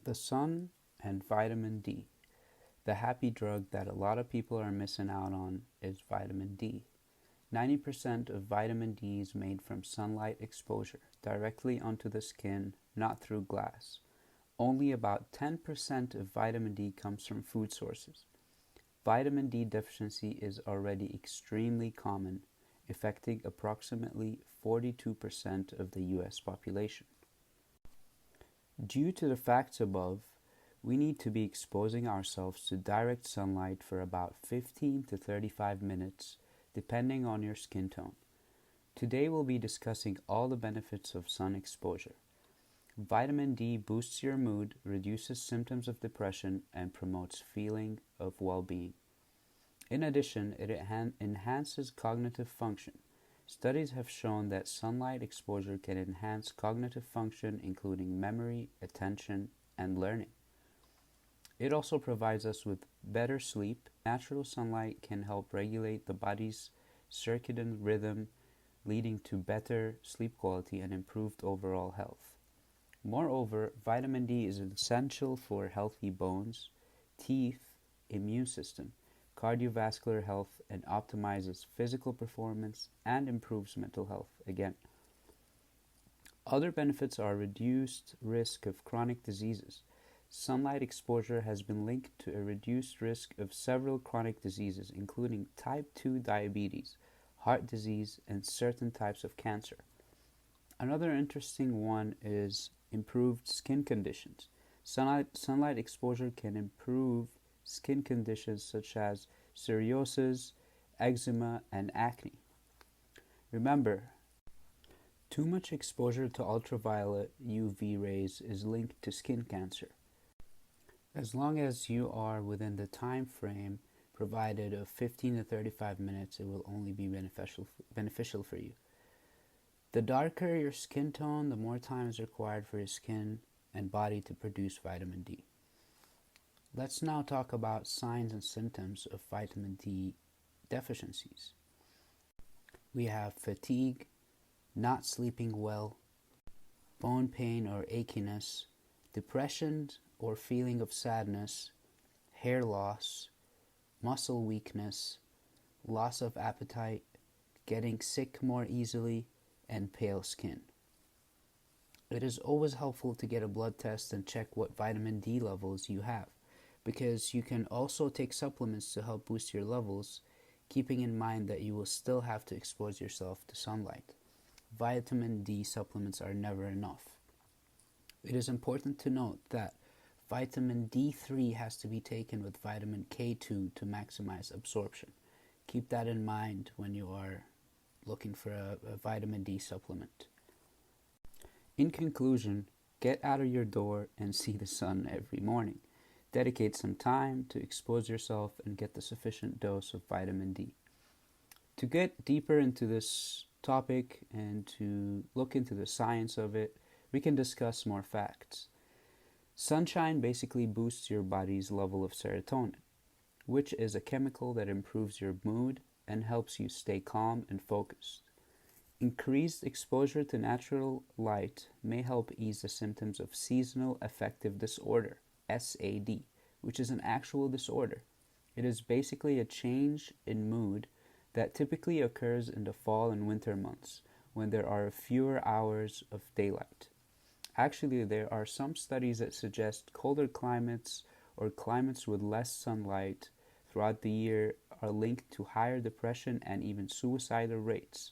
The sun and vitamin D. The happy drug that a lot of people are missing out on is vitamin D. 90% of vitamin D is made from sunlight exposure directly onto the skin, not through glass. Only about 10% of vitamin D comes from food sources. Vitamin D deficiency is already extremely common, affecting approximately 42% of the US population. Due to the facts above, we need to be exposing ourselves to direct sunlight for about 15 to 35 minutes, depending on your skin tone. Today we'll be discussing all the benefits of sun exposure. Vitamin D boosts your mood, reduces symptoms of depression, and promotes feeling of well-being. In addition, it enhances cognitive function. Studies have shown that sunlight exposure can enhance cognitive function, including memory, attention, and learning. It also provides us with better sleep. Natural sunlight can help regulate the body's circadian rhythm, leading to better sleep quality and improved overall health. Moreover, vitamin D is essential for healthy bones, teeth, immune system, cardiovascular health, and optimizes physical performance and improves mental health again. Other benefits are reduced risk of chronic diseases. Sunlight exposure has been linked to a reduced risk of several chronic diseases, including type 2 diabetes, heart disease, and certain types of cancer. Another interesting one is improved skin conditions. Sunlight exposure can improve skin conditions such as psoriasis, eczema, and acne. Remember, too much exposure to ultraviolet UV rays is linked to skin cancer. As long as you are within the time frame provided of 15 to 35 minutes, it will only be beneficial for you. The darker your skin tone, the more time is required for your skin and body to produce vitamin D. Let's now talk about signs and symptoms of vitamin D deficiencies. We have fatigue, not sleeping well, bone pain or achiness, depression or feeling of sadness, hair loss, muscle weakness, loss of appetite, getting sick more easily, and pale skin. It is always helpful to get a blood test and check what vitamin D levels you have, because you can also take supplements to help boost your levels, keeping in mind that you will still have to expose yourself to sunlight. Vitamin D supplements are never enough. It is important to note that vitamin D3 has to be taken with vitamin K2 to maximize absorption. Keep that in mind when you are looking for a vitamin D supplement. In conclusion, get out of your door and see the sun every morning. Dedicate some time to expose yourself and get the sufficient dose of vitamin D. To get deeper into this topic and to look into the science of it, we can discuss more facts. Sunshine basically boosts your body's level of serotonin, which is a chemical that improves your mood and helps you stay calm and focused. Increased exposure to natural light may help ease the symptoms of seasonal affective disorder, SAD, which is an actual disorder. It is basically a change in mood that typically occurs in the fall and winter months when there are fewer hours of daylight. Actually, there are some studies that suggest colder climates or climates with less sunlight throughout the year are linked to higher depression and even suicidal rates.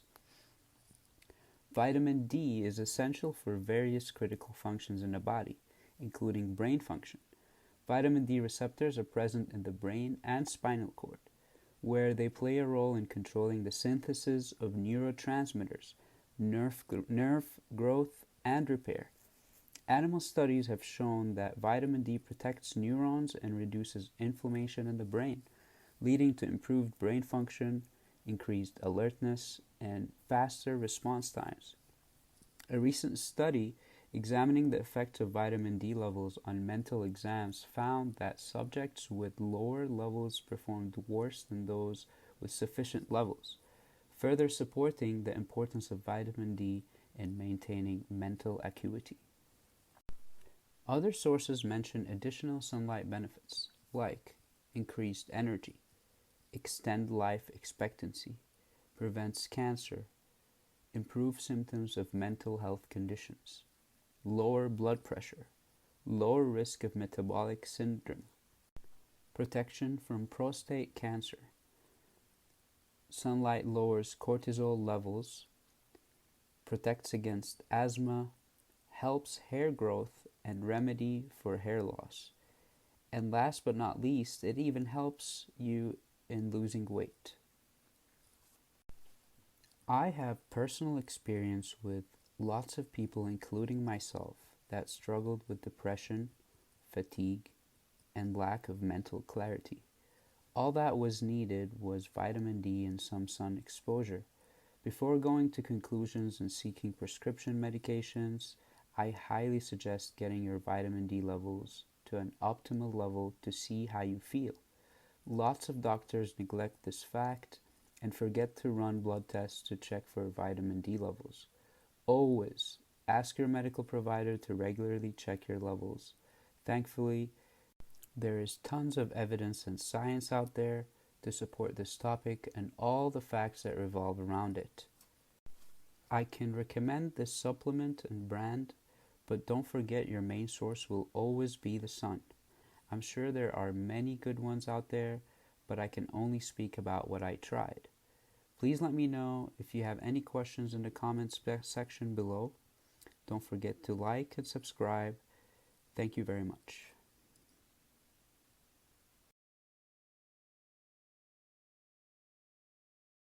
Vitamin D is essential for various critical functions in the body, including brain function. Vitamin D receptors are present in the brain and spinal cord, where they play a role in controlling the synthesis of neurotransmitters, nerve growth, and repair. Animal studies have shown that vitamin D protects neurons and reduces inflammation in the brain, leading to improved brain function, increased alertness, and faster response times. A recent study examining the effects of vitamin D levels on mental exams found that subjects with lower levels performed worse than those with sufficient levels, further supporting the importance of vitamin D in maintaining mental acuity. Other sources mention additional sunlight benefits, like increased energy, extend life expectancy, prevents cancer, improve symptoms of mental health conditions, lower blood pressure, lower risk of metabolic syndrome, protection from prostate cancer. Sunlight lowers cortisol levels, protects against asthma, helps hair growth and remedy for hair loss. And last but not least, it even helps you in losing weight. I have personal experience with lots of people, including myself, that struggled with depression, fatigue, and lack of mental clarity. All that was needed was vitamin D and some sun exposure. Before going to conclusions and seeking prescription medications, I highly suggest getting your vitamin D levels to an optimal level to see how you feel. Lots of doctors neglect this fact and forget to run blood tests to check for vitamin D levels. Always ask your medical provider to regularly check your levels. Thankfully, there is tons of evidence and science out there to support this topic and all the facts that revolve around it. I can recommend this supplement and brand, but don't forget your main source will always be the sun. I'm sure there are many good ones out there, but I can only speak about what I tried. Please let me know if you have any questions in the comments section below. Don't forget to like and subscribe. Thank you very much.